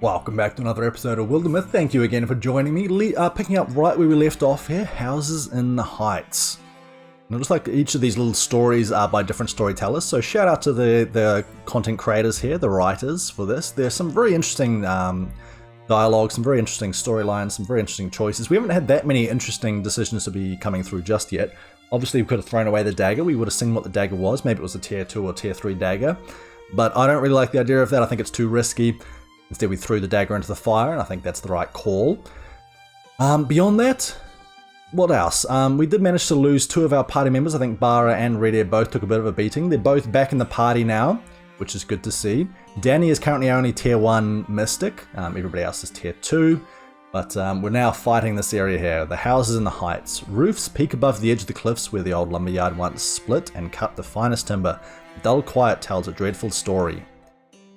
Welcome back to another episode of Wildermyth. Thank you again for joining me. Picking up right where we left off here, Houses in the Heights. And it looks like each of these little stories are by different storytellers, so shout out to the content creators here, the writers for this. There's some very interesting dialogue, some very interesting storylines, some very interesting choices. We haven't had that many interesting decisions to be coming through just yet. Obviously we could have thrown away the dagger, we would have seen what the dagger was, maybe it was a tier 2 or tier 3 dagger. But I don't really like the idea of that, I think it's too risky. Instead we threw the dagger into the fire, and I think that's the right call. Beyond that, what else? We did manage to lose two of our party members. I think Bara and Red Air both took a bit of a beating. They're both back in the party now, which is good to see. Danny is currently only tier 1 Mystic. Everybody else is tier 2. But we're now fighting this area here. The houses in the heights. Roofs peak above the edge of the cliffs where the old lumberyard once split and cut the finest timber. Dull quiet tells a dreadful story.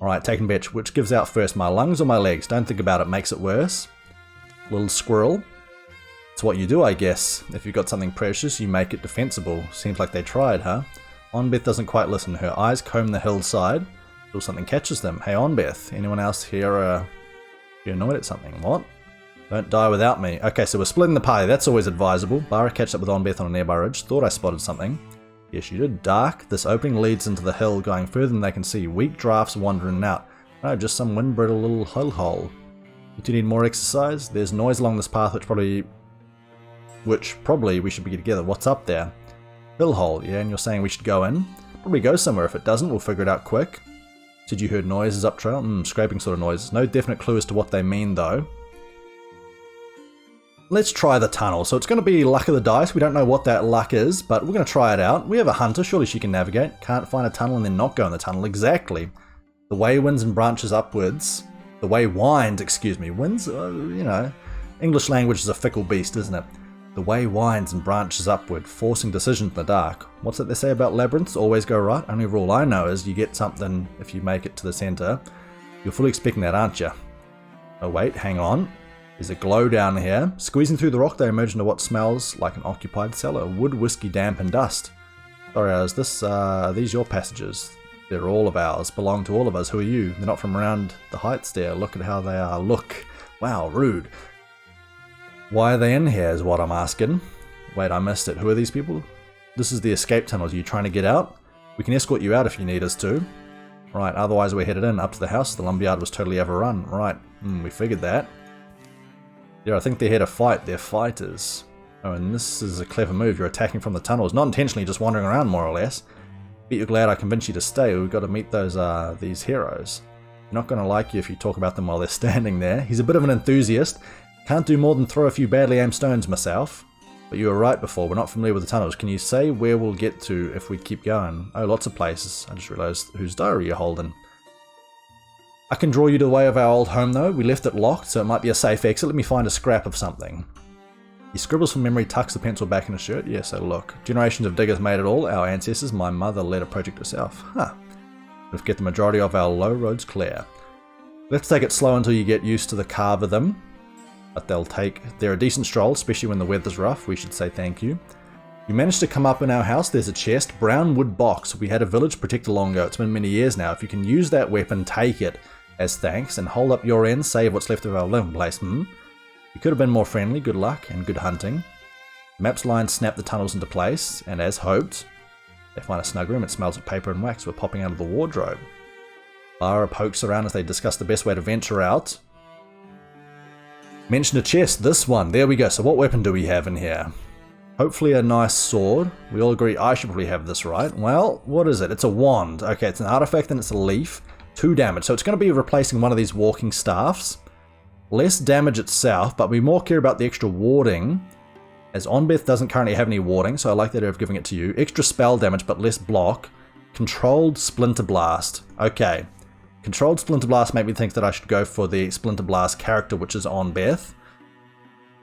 Alright, taking bitch. Which gives out first, my lungs or my legs? Don't think about it, makes it worse. Little squirrel. It's what you do, I guess. If you've got something precious, you make it defensible. Seems like they tried, huh? Onbeth doesn't quite listen. Her eyes comb the hillside till something catches them. Hey, Onbeth, anyone else here you annoyed at something? What? Don't die without me. Okay, so we're splitting the party. That's always advisable. Bara catched up with Onbeth on a nearby ridge. Thought I spotted something. Yes, you did. Dark. This opening leads into the hill, going further than they can see. Weak drafts wandering out. No, just some wind-brittle little hole. Do you need more exercise? There's noise along this path, which probably we should be together. What's up there? Hill hole, yeah, and you're saying we should go in? Probably go somewhere. If it doesn't, we'll figure it out quick. Said you heard noises up trail? Scraping sort of noises. No definite clue as to what they mean, though. Let's try the tunnel. So it's going to be luck of the dice. We don't know what that luck is, but we're going to try it out. We have a hunter. Surely she can navigate. Can't find a tunnel and then not go in the tunnel. Exactly. The way winds and branches upwards. The way winds, excuse me. Winds, English language is a fickle beast, isn't it? The way winds and branches upward, forcing decisions in the dark. What's it they say about labyrinths? Always go right? Only rule I know is you get something if you make it to the center. You're fully expecting that, aren't you? Oh wait, hang on. There's a glow down here. Squeezing through the rock, they emerge into what smells like an occupied cellar. Wood, whiskey, damp, and dust. Sorry, are these your passages? They're all of ours. Belong to all of us. Who are you? They're not from around the heights there. Look at how they are. Look. Wow, rude. Why are they in here is what I'm asking. Wait, I missed it. Who are these people? This is the escape tunnels. Are you trying to get out? We can escort you out if you need us to. Right, otherwise we're headed in. Up to the house. The lumberyard was totally overrun. Right, we figured that. Yeah, I think they're here to fight. They're fighters. Oh, and this is a clever move. You're attacking from the tunnels. Not intentionally, just wandering around, more or less. Bet you're glad I convinced you to stay. We've got to meet these heroes. They're not going to like you if you talk about them while they're standing there. He's a bit of an enthusiast. Can't do more than throw a few badly aimed stones myself. But you were right before. We're not familiar with the tunnels. Can you say where we'll get to if we keep going? Oh, lots of places. I just realised whose diary you're holding. I can draw you to the way of our old home though. We left it locked, so it might be a safe exit. Let me find a scrap of something. He scribbles from memory, tucks the pencil back in his shirt. Yes, so look. Generations of diggers made it all. Our ancestors, my mother led a project herself. Huh. We've get the majority of our low roads clear. Let's take it slow until you get used to the carve of them. But they're a decent stroll, especially when the weather's rough. We should say thank you. You managed to come up in our house. There's a chest. Brown wood box. We had a village protector long ago. It's been many years now. If you can use that weapon, take it. As thanks, and hold up your end, save what's left of our living place, You could have been more friendly, good luck, and good hunting. Map's lines snap the tunnels into place, and as hoped, they find a snug room. It smells of paper and wax. We're popping out of the wardrobe. Lara pokes around as they discuss the best way to venture out. Mention a chest, this one, there we go. So what weapon do we have in here? Hopefully a nice sword. We all agree I should probably have this, right? Well, what is it? It's a wand. Okay, it's an artifact and it's a leaf. 2 damage, so it's going to be replacing one of these walking staffs. Less damage itself, but we more care about the extra warding, as Onbeth doesn't currently have any warding, so I like the idea of giving it to you. Extra spell damage, but less block. Controlled Splinter Blast. Okay. Controlled Splinter Blast made me think that I should go for the Splinter Blast character, which is Onbeth.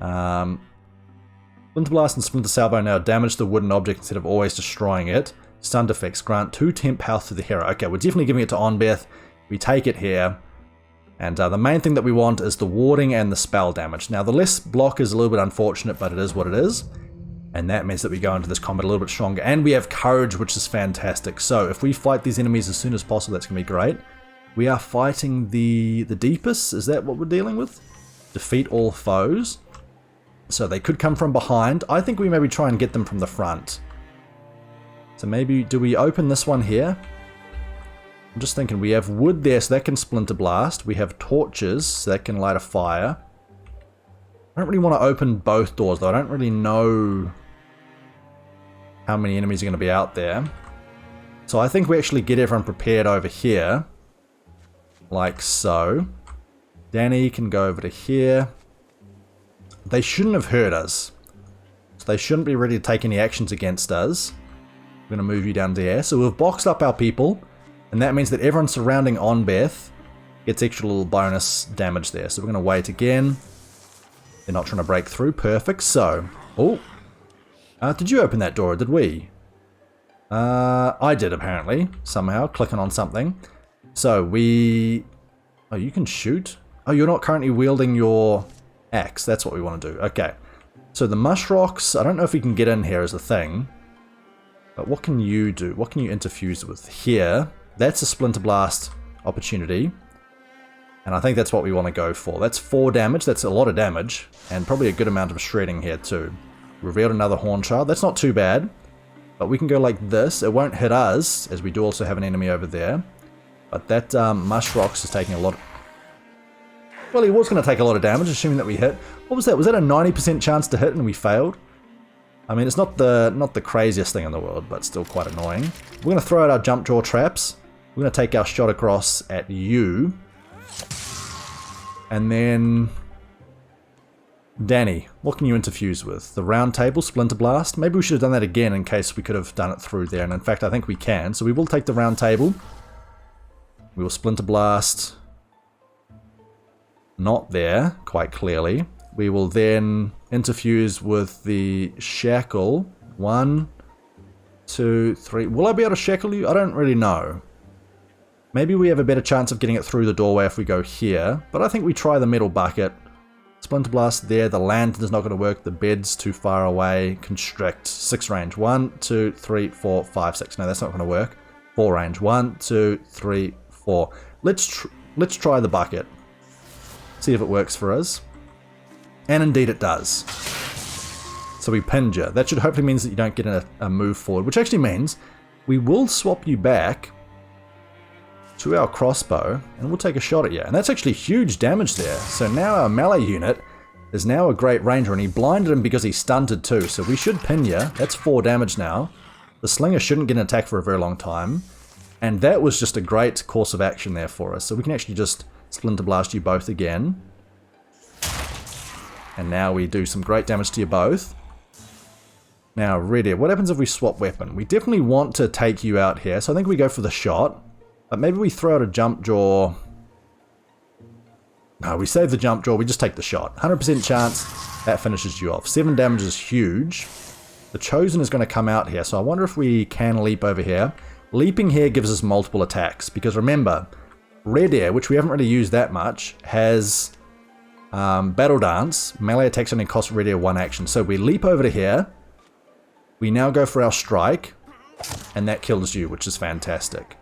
Splinter Blast and Splinter Salvo now damage the wooden object instead of always destroying it. Stunned effects grant 2 temp health to the hero. Okay, we're definitely giving it to Onbeth. We take it here. And the main thing that we want is the warding and the spell damage. Now, the less block is a little bit unfortunate, but it is what it is. And that means that we go into this combat a little bit stronger. And we have courage, which is fantastic. So, if we fight these enemies as soon as possible, that's going to be great. We are fighting the deepest. Is that what we're dealing with? Defeat all foes. So they could come from behind. I think we maybe try and get them from the front. So maybe, do we open this one here? I'm just thinking, we have wood there, so that can splinter blast. We have torches, so that can light a fire. I don't really want to open both doors, though. I don't really know how many enemies are going to be out there. So I think we actually get everyone prepared over here. Like so. Danny can go over to here. They shouldn't have hurt us. So they shouldn't be ready to take any actions against us. I'm going to move you down there. So we've boxed up our people. And that means that everyone surrounding Onbeth gets extra little bonus damage there. So we're going to wait again. They're not trying to break through. Perfect. So, did you open that door or did we? I did apparently. Somehow. Clicking on something. So we... Oh, you can shoot? Oh, you're not currently wielding your axe. That's what we want to do. Okay. So the mush rocks, I don't know if we can get in here as a thing. But what can you do? What can you interfuse with? Here. That's a splinter blast opportunity. And I think that's what we want to go for. That's 4 damage. That's a lot of damage. And probably a good amount of shredding here too. Revealed another horn child. That's not too bad. But we can go like this. It won't hit us, as we do also have an enemy over there. But that mush rocks is taking a lot of... Well, he was going to take a lot of damage, assuming that we hit. What was that? Was that a 90% chance to hit and we failed? I mean, it's not the craziest thing in the world, but still quite annoying. We're going to throw out our jump jaw traps. We're going to take our shot across at you. And then... Danny, what can you interfuse with? The round table, splinter blast? Maybe we should have done that again in case we could have done it through there. And in fact, I think we can. So we will take the round table. We will splinter blast. Not there, quite clearly. We will then interfuse with the shackle. 1, 2, 3. Will I be able to shackle you? I don't really know. Maybe we have a better chance of getting it through the doorway if we go here. But I think we try the metal bucket. Splinter blast there. The lantern's not going to work. The bed's too far away. Constrict. 6 range. 1, 2, 3, 4, 5, 6. No, that's not going to work. 4 range. 1, 2, 3, 4. Let's try the bucket. See if it works for us. And indeed it does. So we pinned you. That should hopefully means that you don't get a move forward. Which actually means we will swap you back to our crossbow, and we'll take a shot at you. And that's actually huge damage there. So now our melee unit is now a great ranger, and he blinded him because he stunted too. So we should pin you. That's 4 damage now. The slinger shouldn't get an attack for a very long time. And that was just a great course of action there for us. So we can actually just splinter blast you both again. And now we do some great damage to you both. Now, Red Air, what happens if we swap weapon? We definitely want to take you out here, so I think we go for the shot. But maybe we throw out a jump jaw. No, we save the jump jaw, we just take the shot. 100% chance that finishes you off. 7 damage is huge. The Chosen is going to come out here, so I wonder if we can leap over here. Leaping here gives us multiple attacks, because remember, Red Air, which we haven't really used that much, has Battle Dance. Melee attacks only cost Red Air 1 action. So we leap over to here. We now go for our strike, and that kills you, which is fantastic.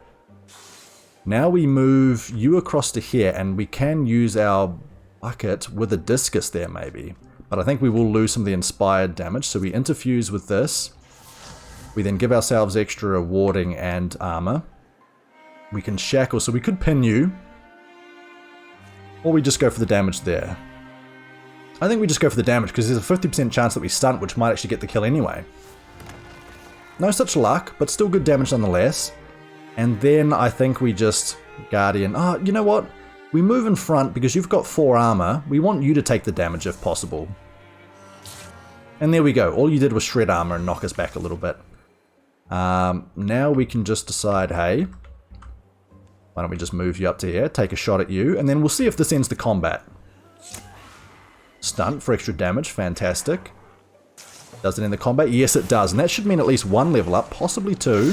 Now we move you across to here, and we can use our bucket with a discus there maybe. But I think we will lose some of the inspired damage, so we interfuse with this. We then give ourselves extra warding and armor. We can shackle, so we could pin you. Or we just go for the damage there. I think we just go for the damage, because there's a 50% chance that we stunt, which might actually get the kill anyway. No such luck, but still good damage nonetheless. And then I think we just Guardian. Oh, you know what? We move in front because you've got 4 armor. We want you to take the damage if possible. And there we go. All you did was shred armor and knock us back a little bit. Now we can just decide, hey, why don't we just move you up to here, take a shot at you, and then we'll see if this ends the combat. Stunt for extra damage. Fantastic. Does it end the combat? Yes, it does. And that should mean at least 1 level up, possibly 2.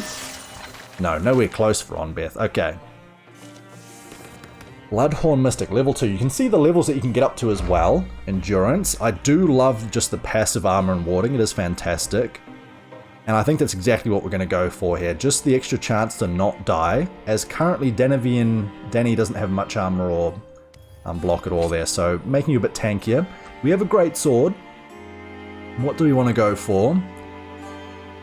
No, nowhere close for Onbeth. Okay. Bloodhorn Mystic, level 2. You can see the levels that you can get up to as well. Endurance. I do love just the passive armor and warding. It is fantastic. And I think that's exactly what we're going to go for here. Just the extra chance to not die, as currently Danny doesn't have much armor or block at all there, so making you a bit tankier. We have a great sword. What do we want to go for?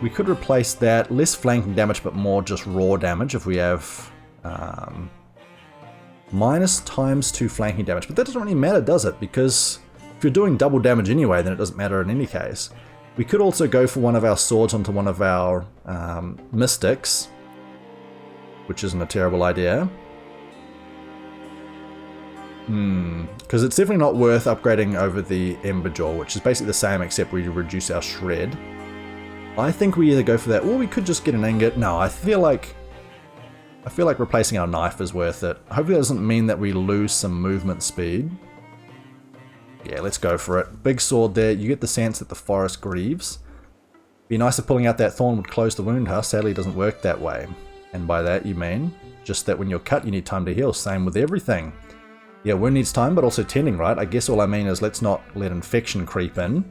We could replace that, less flanking damage but more just raw damage if we have minus ×2 flanking damage. But that doesn't really matter, does it? Because if you're doing double damage anyway, then it doesn't matter in any case. We could also go for one of our swords onto one of our mystics, which isn't a terrible idea. Because it's definitely not worth upgrading over the Emberjaw, which is basically the same except we reduce our shred. I think we either go for that or we could just get an ingot. No, I feel like replacing our knife is worth it. Hopefully that doesn't mean that we lose some movement speed. Yeah, let's go for it. Big sword there. You get the sense that the forest grieves. Be nice if pulling out that thorn would close the wound, huh? Sadly, it doesn't work that way. And by that you mean just that when you're cut, you need time to heal. Same with everything. Yeah, wound needs time, but also tending, right? I guess all I mean is let's not let infection creep in.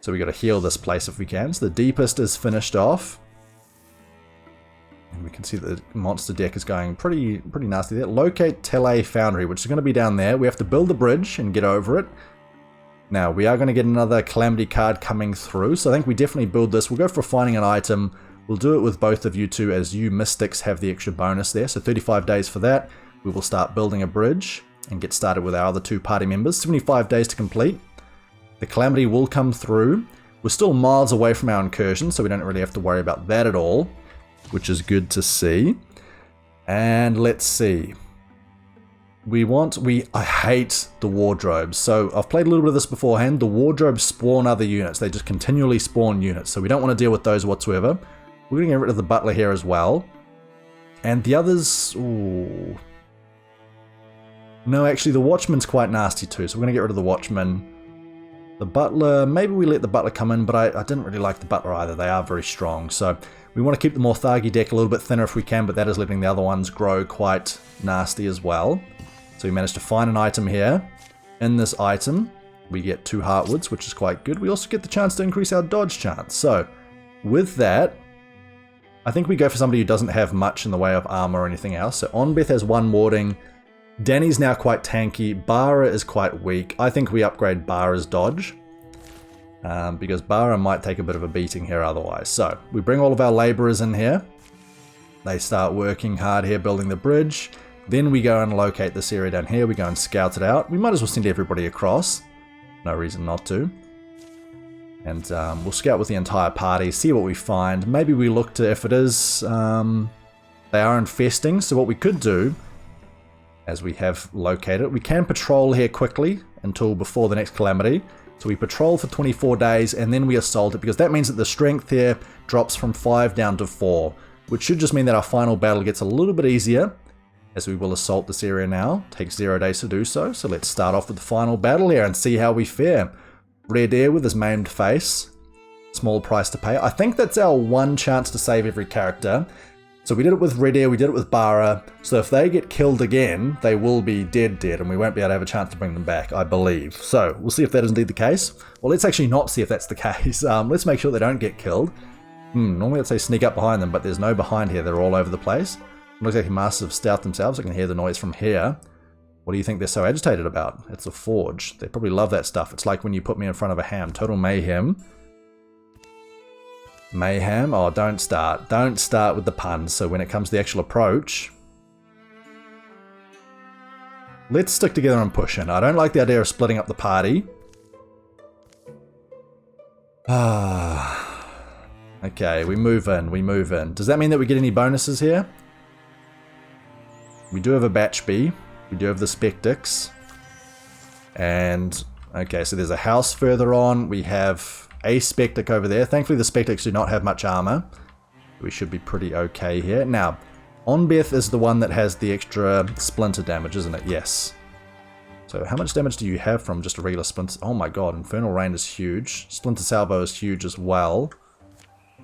So we got to heal this place if we can. So the deepest is finished off. And we can see that the monster deck is going pretty nasty there. Locate Tele Foundry, which is going to be down there. We have to build the bridge and get over it. Now, we are going to get another Calamity card coming through, so I think we definitely build this. We'll go for finding an item. We'll do it with both of you two, as you Mystics have the extra bonus there. So 35 days for that. We will start building a bridge and get started with our other two party members. 75 days to complete. The Calamity will come through. We're still miles away from our incursion, so we don't really have to worry about that at all, which is good to see. And let's see. I hate the wardrobes. So I've played a little bit of this beforehand. The wardrobes spawn other units. They just continually spawn units. So we don't want to deal with those whatsoever. We're going to get rid of the butler here as well. And the others... Ooh. No, actually the watchman's quite nasty too. So we're going to get rid of the watchman. The butler, maybe we let the butler come in, but I didn't really like the butler either. They are very strong. So we want to keep the Morthagi deck a little bit thinner if we can, but that is letting the other ones grow quite nasty as well. So we managed to find an item here. In this item, we get 2 Heartwoods, which is quite good. We also get the chance to increase our dodge chance. So with that, I think we go for somebody who doesn't have much in the way of armor or anything else. So Onbeth has 1 warding. Danny's now quite tanky. Bara is quite weak. I think we upgrade Bara's dodge. Because Bara might take a bit of a beating here otherwise. So we bring all of our laborers in here. They start working hard here building the bridge. Then we go and locate this area down here. We go and scout it out. We might as well send everybody across. No reason not to. And we'll scout with the entire party, see what we find. Maybe we look to, if it is, they are infesting. So what we could do, as we have located, we can patrol here quickly until before the next calamity. So we patrol for 24 days and then we assault it, because that means that the strength here drops from 5 down to 4, which should just mean that our final battle gets a little bit easier, as we will assault this area now. Takes 0 days to do so. So let's start off with the final battle here and see how we fare. Red Air with his maimed face. Small price to pay. I think that's our one chance to save every character. So we did it with Red Air, we did it with Bara. So if they get killed again, they will be dead, and we won't be able to have a chance to bring them back, I believe. So we'll see if that is indeed the case. Well, let's actually not see if that's the case. Let's make sure they don't get killed. Normally I'd say sneak up behind them, but there's no behind here. They're all over the place. Looks like Masters of Stealth themselves. I can hear the noise from here. What do you think they're so agitated about? It's a forge. They probably love that stuff. It's like when you put me in front of a ham. Total mayhem. Mayhem? Oh, don't start. Don't start with the puns. So when it comes to the actual approach, let's stick together and push in. I don't like the idea of splitting up the party. Okay, we move in. We move in. Does that mean that we get any bonuses here? We do have a Batch B. We do have the Spectix. And, okay, so there's a house further on. We have a Spectic over there. Thankfully, the Spectics do not have much armor. We should be pretty okay here. Now, Onbeth is the one that has the extra splinter damage, isn't it? Yes. So how much damage do you have from just a regular splinter? Oh my god, Infernal Rain is huge. Splinter Salvo is huge as well.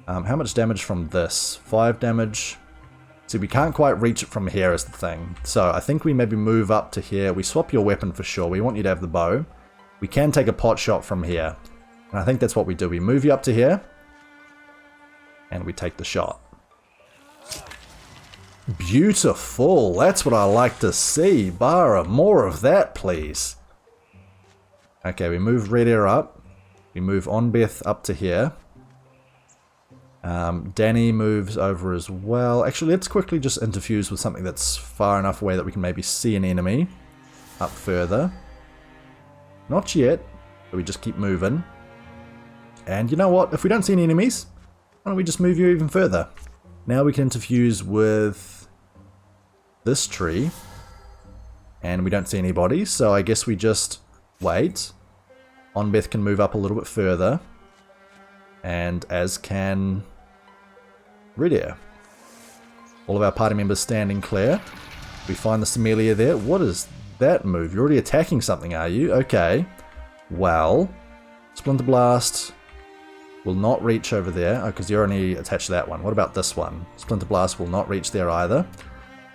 How much damage from this? 5 damage. See, we can't quite reach it from here is the thing. So I think we maybe move up to here. We swap your weapon for sure. We want you to have the bow. We can take a pot shot from here. And I think that's what we do. We move you up to here. And we take the shot. Beautiful. That's what I like to see. Bara, more of that, please. Okay, we move Red Air up. We move Onbeth up to here. Danny moves over as well. Actually, let's quickly just interfuse with something that's far enough away that we can maybe see an enemy up further. Not yet, but we just keep moving. And you know what? If we don't see any enemies, why don't we just move you even further? Now we can interfuse with this tree. And we don't see anybody, so I guess we just wait. Onbeth can move up a little bit further. And as can Red Air. All of our party members standing clear. We find the Sommelier there. What is that move? You're already attacking something, are you? Okay. Well, Splinter Blast will not reach over there. Oh, because you're only attached to that one. What about this one? Splinter Blast will not reach there either.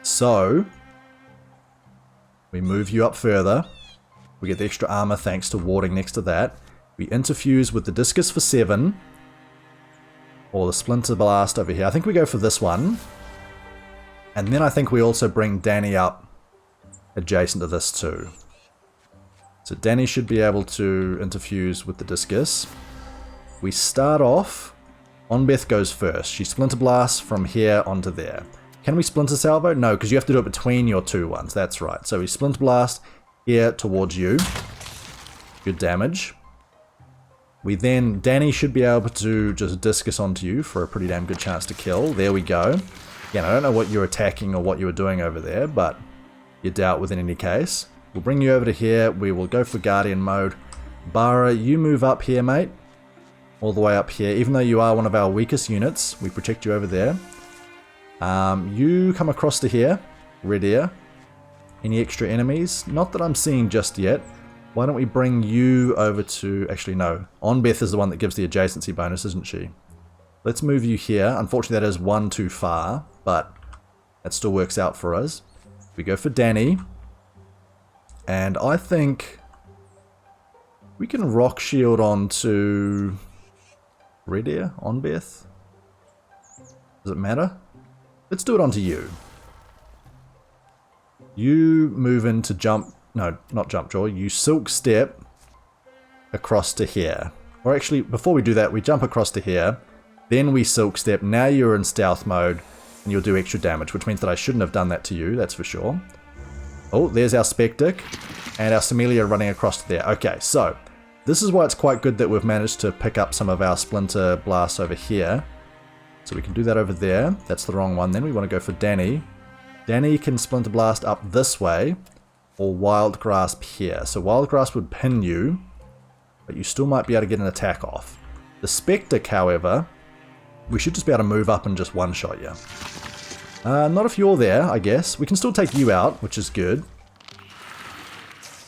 So, we move you up further. We get the extra armor thanks to warding next to that. We interfuse with the Discus for 7. Or the Splinter Blast over here. I think we go for this one. And then I think we also bring Danny up adjacent to this too. So Danny should be able to interfuse with the Discus. We start off. Onbeth goes first. She Splinter Blasts from here onto there. Can we Splinter Salvo? No, because you have to do it between your two ones. That's right. So we Splinter Blast here towards you. Good damage. We then, Danny should be able to just Discus onto you for a pretty damn good chance to kill. There we go. Again, I don't know what you're attacking or what you were doing over there, but you dealt with in any case. We'll bring you over to here. We will go for Guardian mode. Bara, you move up here, mate. All the way up here. Even though you are one of our weakest units, we protect you over there. You come across to here. Red Air. Any extra enemies? Not that I'm seeing just yet. Why don't we bring you over to... Actually, no. Onbeth is the one that gives the adjacency bonus, isn't she? Let's move you here. Unfortunately, that is one too far, but that still works out for us. We go for Danny. And I think we can rock shield onto Red Air, Onbeth. Does it matter? Let's do it onto you. You move into jump... No, not jump draw. You silk step across to here. Or actually, before we do that, we jump across to here. Then we silk step. Now you're in stealth mode. And you'll do extra damage, which means that I shouldn't have done that to you, that's for sure. Oh, there's our Spectic. And our Sommelier running across to there. Okay, so this is why it's quite good that we've managed to pick up some of our Splinter Blasts over here. So we can do that over there. That's the wrong one. Then we want to go for Danny. Danny can Splinter Blast up this way. Or Wild Grasp here. So Wild Grasp would pin you, but you still might be able to get an attack off. The Spectic, however, we should just be able to move up and just one-shot you. Not if you're there, I guess. We can still take you out, which is good.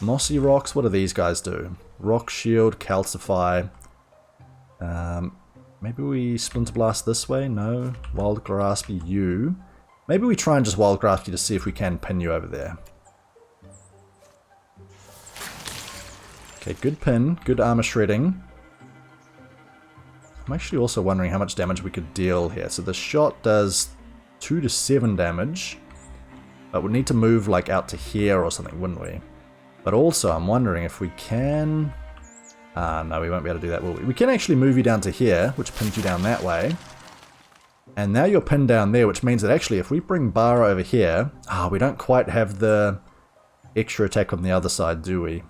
Mossy Rocks, what do these guys do? Rock Shield, Calcify. Maybe we Splinter Blast this way? No. Wild Grasp you. Maybe we try and just Wild Grasp you to see if we can pin you over there. Okay, good pin, good armor shredding. I'm actually also wondering how much damage we could deal here. So the shot does 2 to 7 damage, but we'd need to move like out to here or something, wouldn't we? But also, I'm wondering if we can... no, we won't be able to do that, will we? We can actually move you down to here, which pins you down that way. And now you're pinned down there, which means that actually if we bring Bara over here... we don't quite have the extra attack on the other side, do we?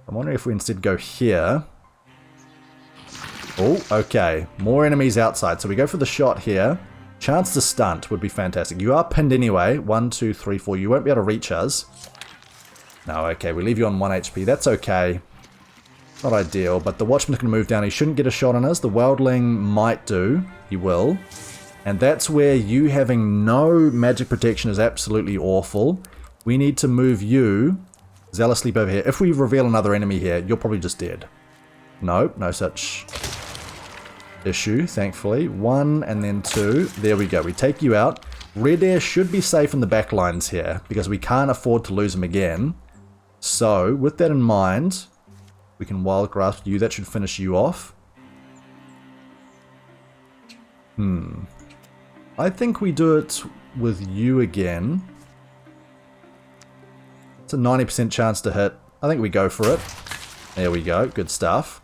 I'm wondering if we instead go here. Oh, okay. More enemies outside. So we go for the shot here. Chance to stunt would be fantastic. You are pinned anyway. 1, 2, 3, 4. You won't be able to reach us. No, okay. We leave you on 1 HP. That's okay. Not ideal, but the Watchman's going to move down. He shouldn't get a shot on us. The Wildling might do. He will. And that's where you having no magic protection is absolutely awful. We need to move you... Zealous Sleep over here. If we reveal another enemy here, you're probably just dead. No, no such issue, thankfully. 1 and then 2. There we go. We take you out. Red Air should be safe in the back lines here, because we can't afford to lose them again. So, with that in mind, we can Wild Grasp you. That should finish you off. I think we do it with you again. It's a 90% chance to hit. I think we go for it. There we go. Good stuff.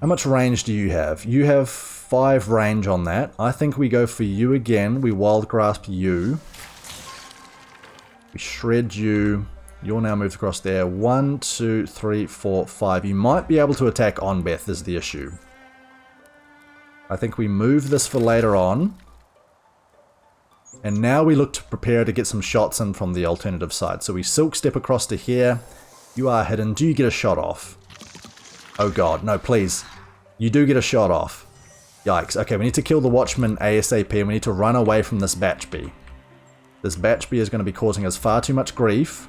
How much range do you have? You have 5 range on that. I think we go for you again. We wild grasp you. We shred you. You're now moved across there. 1, 2, 3, 4, 5. You might be able to attack Onbeth is the issue. I think we move this for later on. And now we look to prepare to get some shots in from the alternative side. So we silk step across to here. You are hidden. Do you get a shot off? Oh god, no, please. You do get a shot off. Yikes. Okay, we need to kill the Watchman ASAP and we need to run away from this Batchbee. This Batchbee is going to be causing us far too much grief.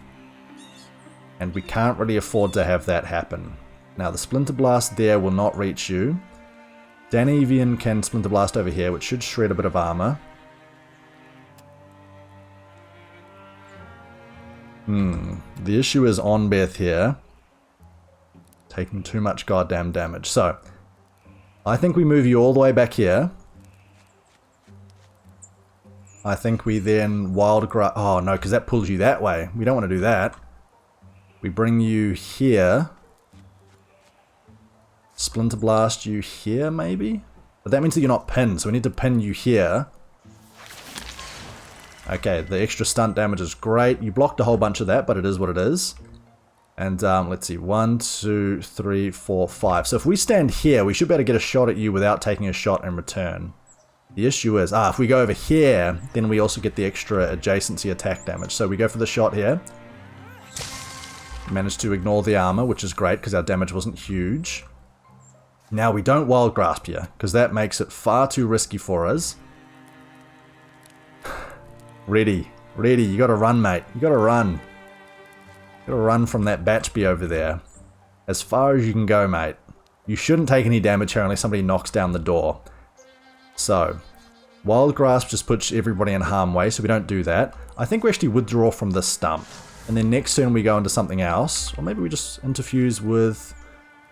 And we can't really afford to have that happen. Now, the Splinter Blast there will not reach you. Danevian can Splinter Blast over here, which should shred a bit of armor. The issue is Onbeth here. Taking too much goddamn damage. So, I think we move you all the way back here. I think we then wild grasp. Oh no, because that pulls you that way. We don't want to do that. We bring you here. Splinter Blast you here, maybe? But that means that you're not pinned, so we need to pin you here. Okay, the extra stunt damage is great. You blocked a whole bunch of that, but it is what it is. And let's see, 1, 2, 3, 4, 5. So if we stand here, we should be able to get a shot at you without taking a shot in return. The issue is, if we go over here, then we also get the extra adjacency attack damage. So we go for the shot here. Managed to ignore the armor, which is great because our damage wasn't huge. Now we don't wild grasp here, because that makes it far too risky for us. Ready, you gotta run, mate. You gotta run. You gotta run from that Batchbee over there. As far as you can go, mate. You shouldn't take any damage here unless somebody knocks down the door. So, Wild Grasp just puts everybody in harm's way, so we don't do that. I think we actually withdraw from this stump. And then next turn we go into something else. Or maybe we just interfuse with...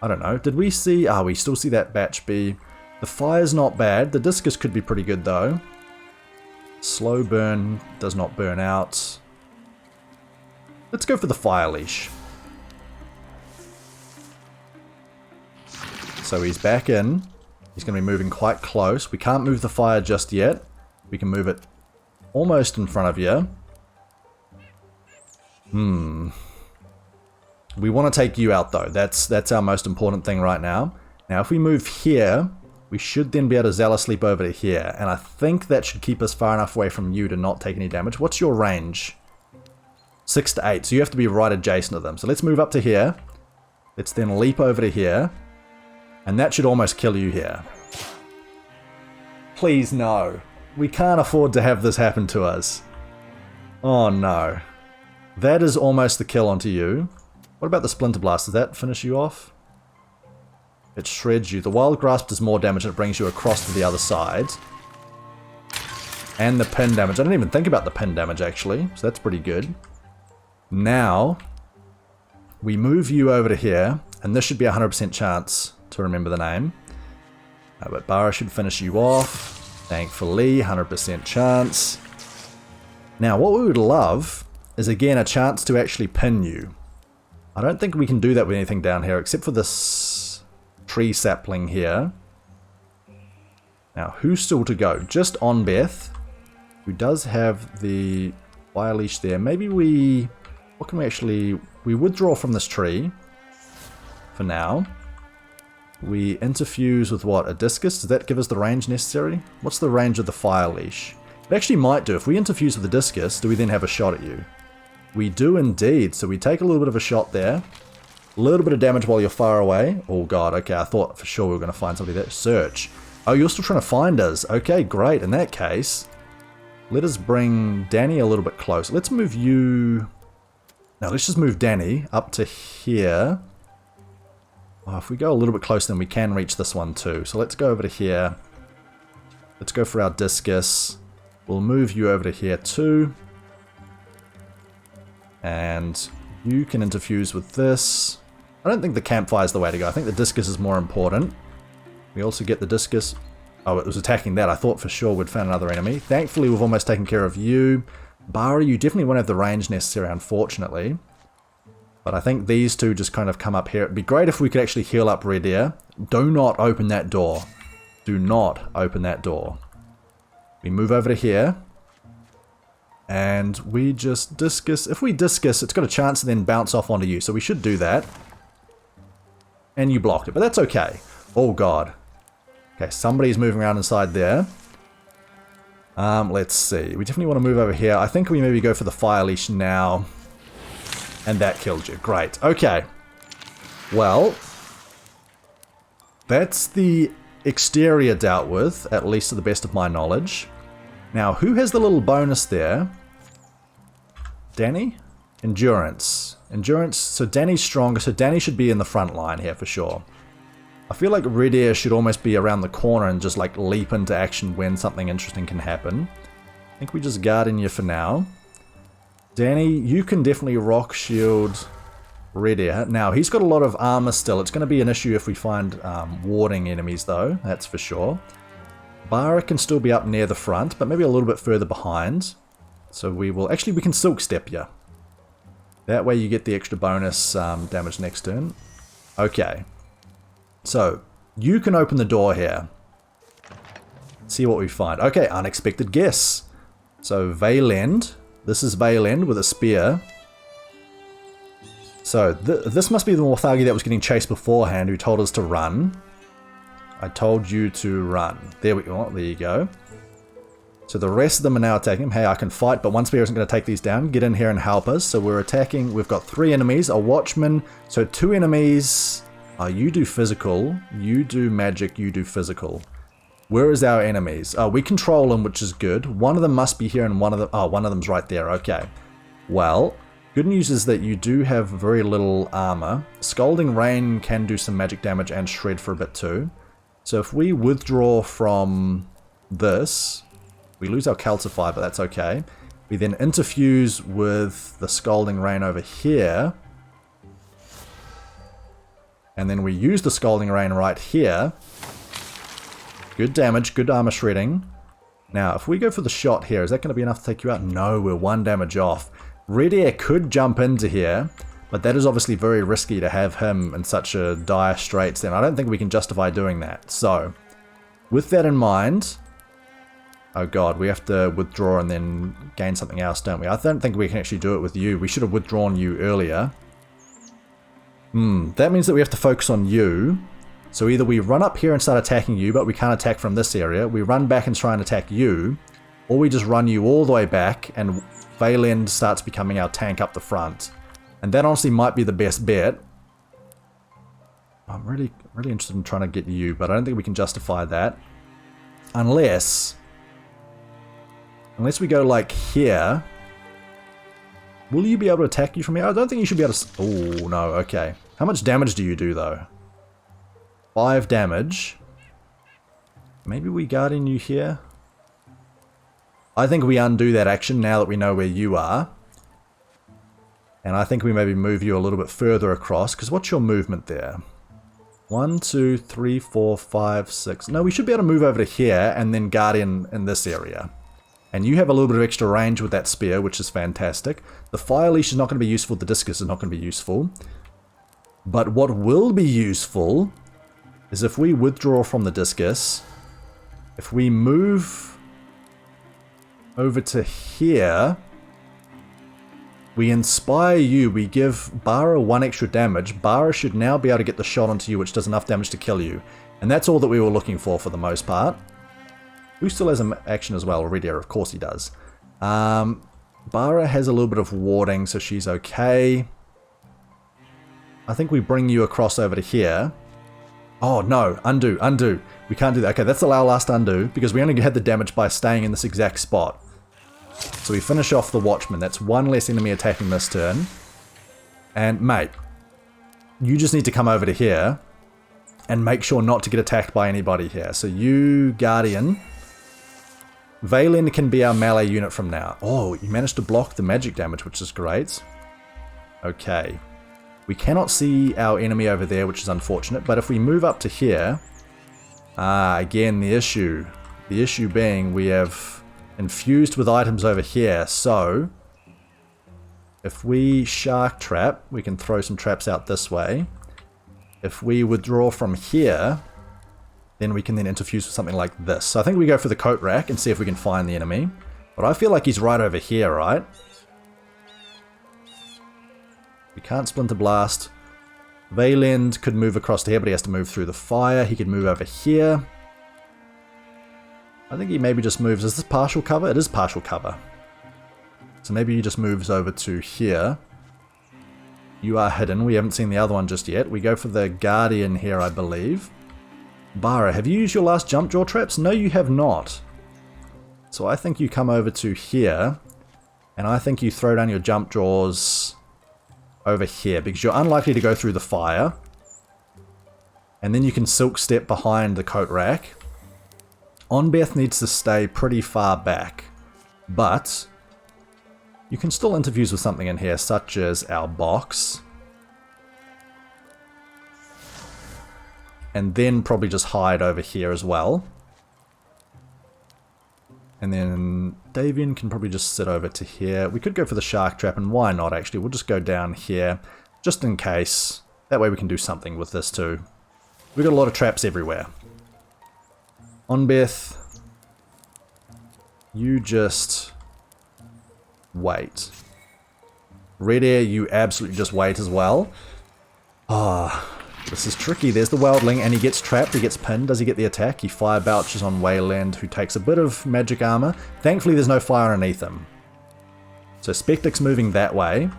I don't know. Did we see... we still see that Batchbee. The fire's not bad. The discus could be pretty good, though. Slow burn does not burn out. Let's go for the fire leash. So he's back in. He's going to be moving quite close. We can't move the fire just yet. We can move it almost in front of you. We want to take you out though. That's our most important thing right now. Now if we move here, we should then be able to Zealous Leap over to here. And I think that should keep us far enough away from you to not take any damage. What's your range? 6 to 8. So you have to be right adjacent to them. So let's move up to here. Let's then leap over to here. And that should almost kill you here. Please no. We can't afford to have this happen to us. Oh no. That is almost the kill onto you. What about the Splinter Blast? Does that finish you off? It shreds you. The Wild Grasp does more damage and it brings you across to the other side. And the pin damage. I didn't even think about the pin damage actually. So that's pretty good. Now, we move you over to here. And this should be a 100% chance to remember the name. But Bara should finish you off. Thankfully, 100% chance. Now, what we would love is again a chance to actually pin you. I don't think we can do that with anything down here except for this tree sapling here. Now, who's still to go? Just Onbeth, who does have the fire leash there. Maybe we... What can we actually... We withdraw from this tree for now. We interfuse with what? A discus? Does that give us the range necessary? What's the range of the fire leash? It actually might do. If we interfuse with the discus, do we then have a shot at you? We do indeed. So we take a little bit of a shot there. A little bit of damage while you're far away. Oh god, okay. I thought for sure we were going to find somebody there. Search. Oh, you're still trying to find us. Okay, great. In that case, let us bring Danny a little bit closer. Let's move you... Now, let's just move Danny up to here. Oh, if we go a little bit closer, then we can reach this one too. So let's go over to here. Let's go for our discus. We'll move you over to here too. And you can interfuse with this. I don't think the campfire is the way to go. I think the discus is more important. We also get the discus. Oh, it was attacking that. I thought for sure we'd found another enemy. Thankfully, we've almost taken care of you. Bara, you definitely won't have the range necessary, unfortunately. But I think these two just kind of come up here. It'd be great if we could actually heal up Red Air. Do not open that door. Do not open that door. We move over to here. And we just discus. If we discus, it's got a chance to then bounce off onto you. So we should do that. And you blocked it, but that's okay. Oh god. Okay, somebody's moving around inside there. Let's see. We definitely want to move over here. I think we maybe go for the fire leash now. And that killed you. Great. Okay. Well, that's the exterior dealt with, at least to the best of my knowledge. Now, who has the little bonus there? Danny? Endurance. Endurance. So Danny's stronger, so Danny should be in the front line here for sure. I feel like Red Air should almost be around the corner and just like leap into action when something interesting can happen. I think we just guardian you for now. Danny, you can definitely rock shield Red Air. Now, he's got a lot of armor still. It's going to be an issue if we find warding enemies though, that's for sure. Bara can still be up near the front, but maybe a little bit further behind. So we will... Actually, we can silk step you. That way you get the extra bonus damage next turn. Okay. So, you can open the door here. See what we find. Okay, unexpected guess. So, Vaylend. This is Vaylend with a spear. So, this must be the Morthagi that was getting chased beforehand who told us to run. I told you to run. There we go. There you go. So the rest of them are now attacking him. Hey, I can fight, but one spear isn't going to take these down. Get in here and help us. So we're attacking. We've got 3 enemies, a watchman. So 2 enemies. Oh, you do physical. You do magic. You do physical. Where is our enemies? Oh, we control them, which is good. One of them must be here and one of them... Oh, one of them's right there. Okay. Well, good news is that you do have very little armor. Scalding Rain can do some magic damage and shred for a bit too. So if we withdraw from this... We lose our calcify, but that's okay. We then interfuse with the Scalding Rain over here. And then we use the Scalding Rain right here. Good damage, good armor shredding. Now, if we go for the shot here, is that going to be enough to take you out? No, we're 1 damage off. Red Air could jump into here, but that is obviously very risky to have him in such a dire straits. Then I don't think we can justify doing that. So, with that in mind... Oh god, we have to withdraw and then gain something else, don't we? I don't think we can actually do it with you. We should have withdrawn you earlier. That means that we have to focus on you. So either we run up here and start attacking you, but we can't attack from this area. We run back and try and attack you. Or we just run you all the way back and Vaylend starts becoming our tank up the front. And that honestly might be the best bet. I'm really interested in trying to get you, but I don't think we can justify that. Unless we go like here. Will you be able to attack you from here? I don't think you should be able to... Oh, no, okay. How much damage do you do, though? 5 damage. Maybe we guardian you here? I think we undo that action now that we know where you are. And I think we maybe move you a little bit further across, because what's your movement there? 1, 2, 3, 4, 5, 6... No, we should be able to move over to here and then guardian in this area. And you have a little bit of extra range with that spear, which is fantastic. The fire leash is not going to be useful. The discus is not going to be useful. But what will be useful is if we withdraw from the discus, if we move over to here, we inspire you, we give Bara 1 extra damage. Bara should now be able to get the shot onto you, which does enough damage to kill you. And that's all that we were looking for the most part. Who still has an action as well? Red Air, of course he does. Bara has a little bit of warding, so she's okay. I think we bring you across over to here. Oh no, undo, undo. We can't do that. Okay, that's our last undo, because we only had the damage by staying in this exact spot. So we finish off the Watchman. That's 1 less enemy attacking this turn. And mate, you just need to come over to here and make sure not to get attacked by anybody here. So you, Guardian... Vaylend can be our melee unit from now. Oh, you managed to block the magic damage, which is great. Okay. We cannot see our enemy over there, which is unfortunate, but if we move up to here, Again, the issue. The issue being we have infused with items over here, so if we shark trap, we can throw some traps out this way. If we withdraw from here, then we can then interfuse with something like this. So I think we go for the coat rack and see if we can find the enemy. But I feel like he's right over here, right? We can't Splinter Blast. Valand could move across to here, but he has to move through the fire. He could move over here. I think he maybe just moves. Is this partial cover? It is partial cover. So maybe he just moves over to here. You are hidden. We haven't seen the other one just yet. We go for the Guardian here, I believe. Bara, have you used your last jump jaw traps? No, you have not. So I think you come over to here, and I think you throw down your jump jaws over here, because you're unlikely to go through the fire. And then you can silk step behind the coat rack. Onbeth needs to stay pretty far back, but you can still interfuse with something in here, such as our box. And then probably just hide over here as well. And then Davian can probably just sit over to here. We could go for the shark trap, and why not actually? We'll just go down here, just in case. That way we can do something with this too. We've got a lot of traps everywhere. Onbeth, you just wait. Red Air, you absolutely just wait as well. This is tricky. There's the Wildling, and he gets trapped, he gets pinned. Does he get the attack? He fire belches on Wayland, who takes a bit of magic armor. Thankfully, there's no fire underneath him. So Spectic's moving that way.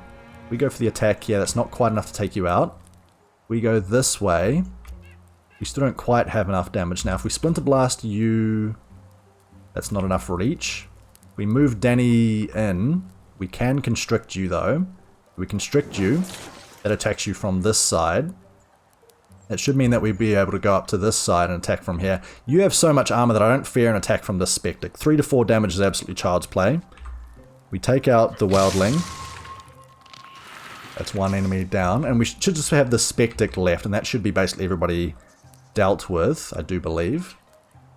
We go for the attack here. That's not quite enough to take you out. We go this way. We still don't quite have enough damage. Now, if we Splinter Blast you, that's not enough reach. We move Danny in. We can constrict you, though. We constrict you. That attacks you from this side. It should mean that we'd be able to go up to this side and attack from here. You have so much armor that I don't fear an attack from this Spectic. 3 to 4 damage is absolutely child's play. We take out the Wildling. That's one enemy down. And we should just have the Spectic left. And that should be basically everybody dealt with, I do believe.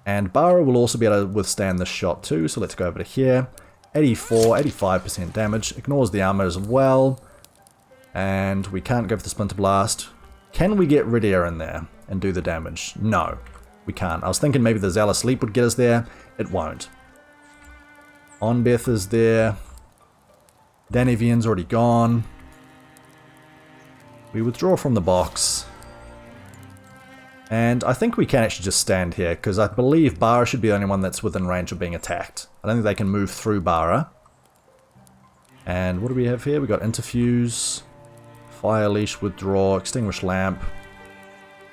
And Bara will also be able to withstand this shot too. So let's go over to here. 84, 85% damage. Ignores the armor as well. And we can't go for the Splinter Blast. Can we get Red Air in there and do the damage? No, we can't. I was thinking maybe the Zealous Leap would get us there. It won't. Onbeth is there. Danivian's already gone. We withdraw from the box. And I think we can actually just stand here, because I believe Bara should be the only one that's within range of being attacked. I don't think they can move through Bara. And what do we have here? We got Interfuse. Fire Leash, Withdraw, Extinguish Lamp.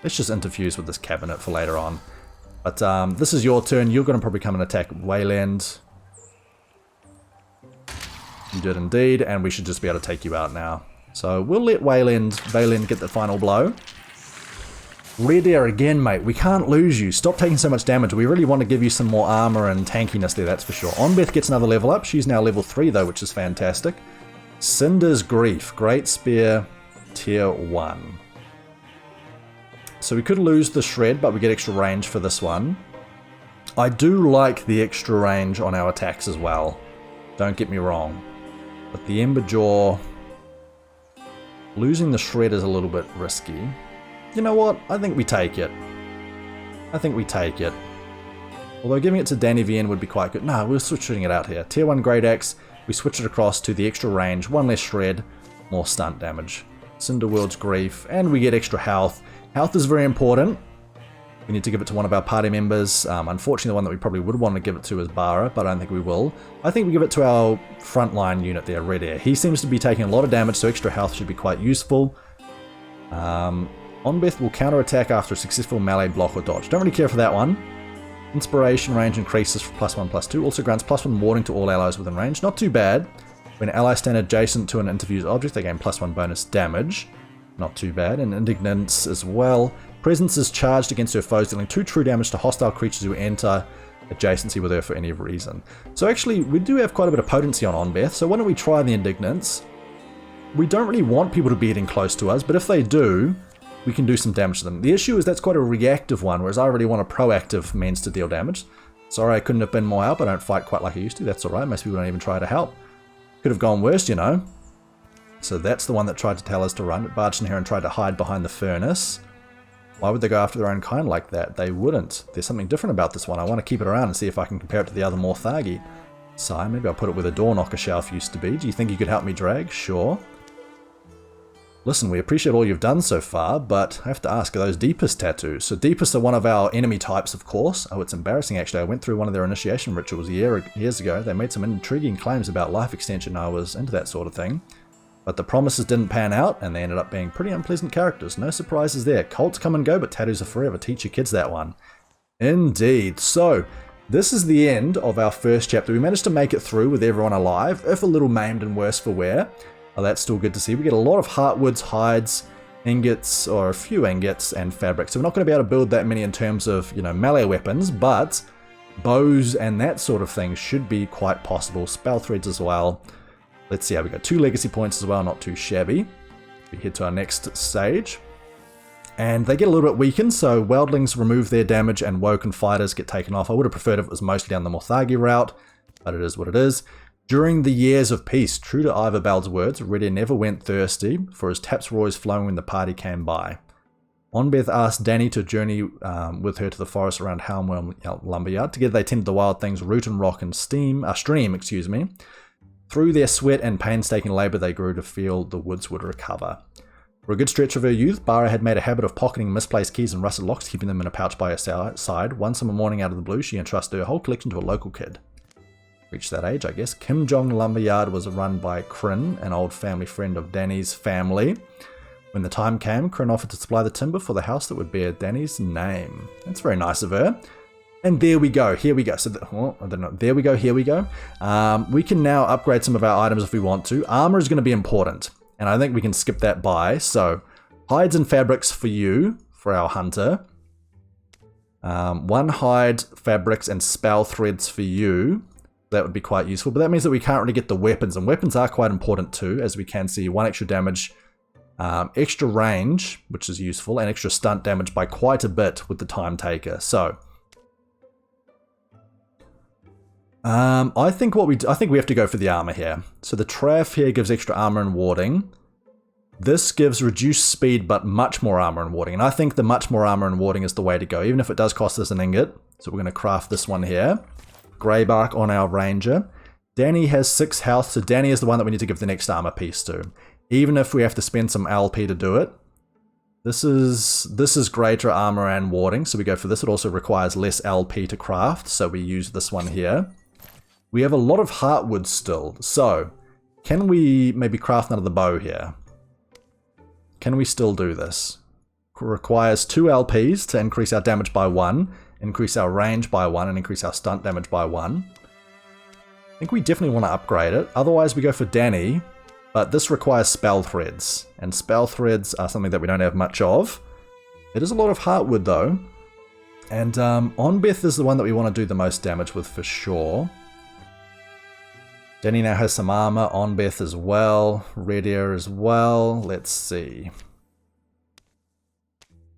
Let's just interfuse with this cabinet for later on. But this is your turn. You're going to probably come and attack Wayland. You did indeed, and we should just be able to take you out now. So we'll let Wayland get the final blow. Red Air again, mate. We can't lose you. Stop taking so much damage. We really want to give you some more armor and tankiness there, that's for sure. Onbeth gets another level up. She's now level 3 though, which is fantastic. Cinder's Grief. Great Spear. Tier 1. So we could lose the Shred, but we get extra range for this one. I do like the extra range on our attacks as well. Don't get me wrong. But the Ember Jaw... losing the Shred is a little bit risky. You know what? I think we take it. I think we take it. Although giving it to Danivian would be quite good. Nah, we're switching it out here. Tier 1 Great Axe. We switch it across to the extra range. 1 less Shred. More stunt damage. Cinderworld's Grief, and we get extra health. Health is very important. We need to give it to one of our party members. Unfortunately, the one that we probably would want to give it to is Bara, but I don't think we will. I think we give it to our frontline unit there, Red Air. He seems to be taking a lot of damage, so extra health should be quite useful. Onbeth will counterattack after a successful melee block or dodge. Don't really care for that one. Inspiration range increases for +1/+2. Also grants +1 warding to all allies within range. Not too bad. When allies stand adjacent to an interfused object, they gain +1 bonus damage. Not too bad. And Indignance as well. Presence is charged against her foes, dealing 2 true damage to hostile creatures who enter adjacency with her for any reason. So actually, we do have quite a bit of potency on Onbeth, so why don't we try the Indignance? We don't really want people to be getting close to us, but if they do, we can do some damage to them. The issue is that's quite a reactive one, whereas I really want a proactive means to deal damage. Sorry I couldn't have been more help. I don't fight quite like I used to. That's alright. Most people don't even try to help. Could have gone worse, you know. So that's the one that tried to tell us to run. It barged in here and tried to hide behind the furnace. Why would they go after their own kind like that? They wouldn't. There's something different about this one. I want to keep it around and see if I can compare it to the other more thuggy. So maybe I'll put it where the door knocker shelf used to be. Do you think you could help me drag? Sure. Listen, we appreciate all you've done so far, but I have to ask, are those Deepest tattoos? So Deepest are one of our enemy types, of course. Oh, it's embarrassing, actually. I went through one of their initiation rituals years ago. They made some intriguing claims about life extension. I was into that sort of thing. But the promises didn't pan out, and they ended up being pretty unpleasant characters. No surprises there. Cults come and go, but tattoos are forever. Teach your kids that one. Indeed. So, this is the end of our first chapter. We managed to make it through with everyone alive, if a little maimed and worse for wear. Oh, that's still good to see. We get a lot of heartwoods, hides, ingots, or a few ingots, and fabric. So we're not going to be able to build that many in terms of, you know, melee weapons, but bows and that sort of thing should be quite possible. Spell threads as well. Let's see how we go. 2 legacy points as well, not too shabby. We head to our next stage. And they get a little bit weakened, so Weldlings remove their damage and Woken Fighters get taken off. I would have preferred if it was mostly down the Morthagi route, but it is what it is. During the years of peace, true to Iverbald's words, Redia never went thirsty, for his taps were always flowing when the party came by. Onbeth asked Danny to journey with her to the forest around Helmwell Lumberyard. Together they tended the wild things, root and rock and stream. Through their sweat and painstaking labour, they grew to feel the woods would recover. For a good stretch of her youth, Bara had made a habit of pocketing misplaced keys and rusted locks, keeping them in a pouch by her side. One summer morning out of the blue, she entrusted her whole collection to a local kid. Reached that age, I guess. Kim Jong Lumberyard was run by Kryn, an old family friend of Danny's family. When the time came, Kryn offered to supply the timber for the house that would bear Danny's name. That's very nice of her. And there we go, here we go. So, I don't know, there we go, here we go. We can now upgrade some of our items if we want to. Armor is going to be important, and I think we can skip that by. So, hides and fabrics for you, for our hunter. 1 hide, fabrics, and spell threads for you. That would be quite useful, but that means that we can't really get the weapons, and weapons are quite important too, as we can see. 1 extra damage, extra range, which is useful, and extra stunt damage by quite a bit with the Time Taker. So, I think we have to go for the armor here. So the Traff here gives extra armor and warding. This gives reduced speed, but much more armor and warding, and I think the much more armor and warding is the way to go, even if it does cost us an ingot. So we're going to craft this one here. Greybark on our ranger. Danny has 6 health, so Danny is the one that we need to give the next armor piece to. Even if we have to spend some LP to do it. This is greater armor and warding, so we go for this. It also requires less LP to craft, so we use this one here. We have a lot of heartwood still, so can we maybe craft another bow here? Can we still do this? It requires 2 LPs to increase our damage by 1. Increase our range by 1 and increase our stunt damage by 1. I think we definitely want to upgrade it. Otherwise we go for Danny, but this requires spell threads, and spell threads are something that we don't have much of. It is a lot of heartwood though, and Onbeth is the one that we want to do the most damage with for sure. Danny now has some armor, Onbeth as well, Redia as well. Let's see.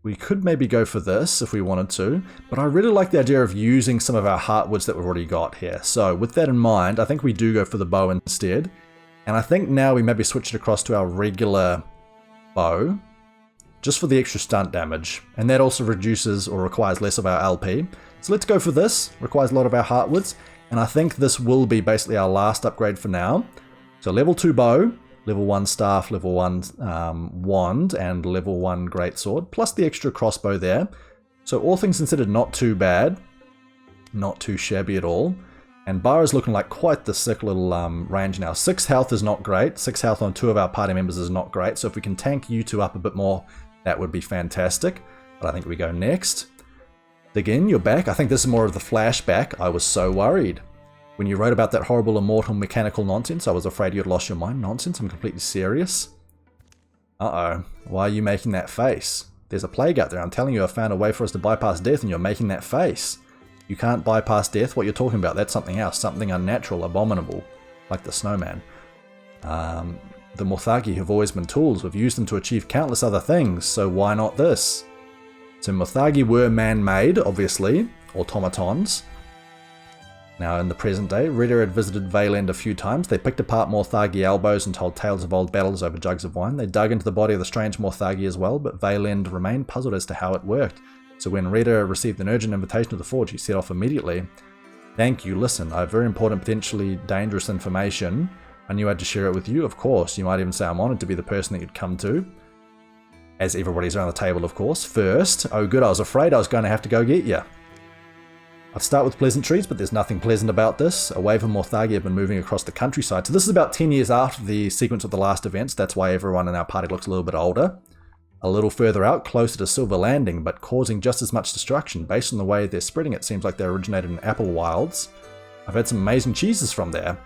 We could maybe go for this if we wanted to, but I really like the idea of using some of our heartwoods that we've already got here. So with that in mind, I think we do go for the bow instead. And I think now we maybe switch it across to our regular bow, just for the extra stunt damage. And that also reduces or requires less of our LP. So let's go for this, requires a lot of our heartwoods. And I think this will be basically our last upgrade for now. So level 2 bow. Level 1 staff, level 1 wand, and level 1 greatsword, plus the extra crossbow there. So all things considered, not too bad. Not too shabby at all. And Bara's looking like quite the sick little range now. 6 health is not great. 6 health on 2 of our party members is not great. So if we can tank you 2 up a bit more, that would be fantastic. But I think we go next. Dig in, you're back. I think this is more of the flashback. I was so worried. When you wrote about that horrible immortal mechanical nonsense, I was afraid you had lost your mind. Nonsense? I'm completely serious. Uh-oh. Why are you making that face? There's a plague out there. I'm telling you, I found a way for us to bypass death, and you're making that face. You can't bypass death. What you're talking about, that's something else. Something unnatural, abominable. Like the snowman. The Morthagi have always been tools. We've used them to achieve countless other things, so why not this? So Morthagi were man-made, obviously, automatons. Now, in the present day, Rita had visited Valeend a few times. They picked apart Morthagi elbows and told tales of old battles over jugs of wine. They dug into the body of the strange Morthagi as well, but Valeend remained puzzled as to how it worked. So when Rita received an urgent invitation to the forge, he set off immediately. Thank you, listen, I have very important, potentially dangerous information. I knew I had to share it with you, of course. You might even say I'm honored to be the person that you'd come to. As everybody's around the table, of course. First, oh good, I was afraid I was going to have to go get you. I'd start with pleasantries, but there's nothing pleasant about this. A wave of Morthagi have been moving across the countryside. So this is about 10 years after the sequence of the last events. That's why everyone in our party looks a little bit older. A little further out, closer to Silver Landing, but causing just as much destruction. Based on the way they're spreading, it seems like they originated in Apple Wilds. I've had some amazing cheeses from there.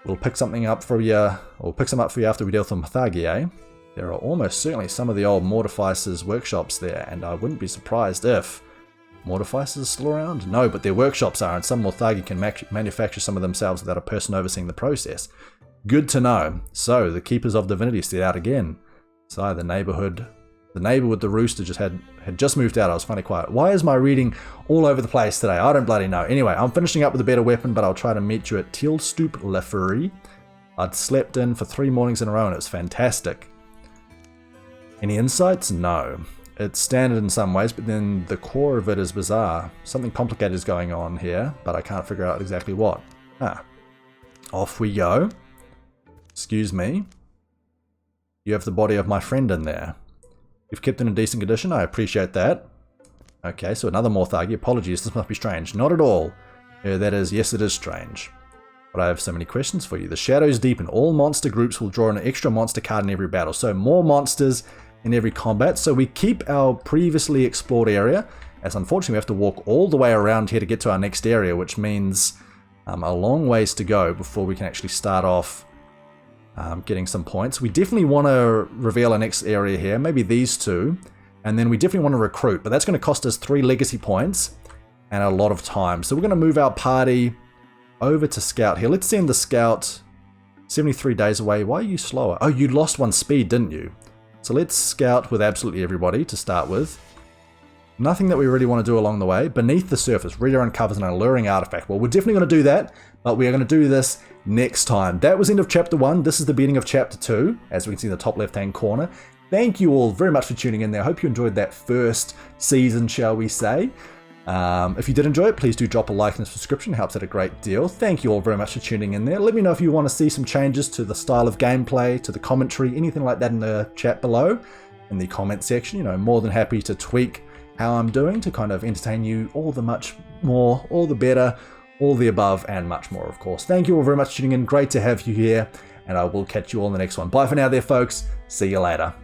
We'll pick something up for you, or pick some up for you after we deal with the Morthagi, eh? There are almost certainly some of the old Mortifice's workshops there, and I wouldn't be surprised if Mortifices are still around? No, but their workshops are, and some Morthagi can manufacture some of themselves without a person overseeing the process. Good to know. So, the Keepers of Divinity set out again. So, the neighbor with the rooster had just moved out. I was finally quiet. Why is my reading all over the place today? I don't bloody know. Anyway, I'm finishing up with a better weapon, but I'll try to meet you at Tealstoop Lefery. I'd slept in for 3 mornings in a row, and it was fantastic. Any insights? No. It's standard in some ways, but then the core of it is bizarre. Something complicated is going on here, but I can't figure out exactly what. Off we go. Excuse me. You have the body of my friend in there. You've kept it in decent condition, I appreciate that. Okay, so another Morthagi. Apologies, this must be strange. Not at all. That is, yes it is strange. But I have so many questions for you. The shadows deepen. All monster groups will draw an extra monster card in every battle. So more monsters in every combat. So we keep our previously explored area, as unfortunately we have to walk all the way around here to get to our next area, which means a long ways to go before we can actually start off getting some points. We definitely want to reveal our next area here, maybe these two, and then we definitely want to recruit, but that's going to cost us 3 legacy points and a lot of time. So we're going to move our party over to Scout here. Let's send the Scout 73 days away. Why are you slower? Oh, you lost 1 speed, didn't you? So let's scout with absolutely everybody to start with. Nothing that we really want to do along the way. Beneath the surface, Rita uncovers an alluring artifact. Well, we're definitely going to do that, but we are going to do this next time. That was end of Chapter 1. This is the beginning of Chapter 2, as we can see in the top left-hand corner. Thank you all very much for tuning in there. I hope you enjoyed that first season, shall we say. If you did enjoy it, please do drop a like and a subscription. It helps out a great deal. Thank you all very much for tuning in there. Let me know if you want to see some changes to the style of gameplay, to the commentary, anything like that in the chat below, in the comment section. You know, more than happy to tweak how I'm doing to kind of entertain you all the much more, all the better, all the above, and much more, of course. Thank you all very much for tuning in. Great to have you here, and I will catch you all in the next one. Bye for now there, folks. See you later.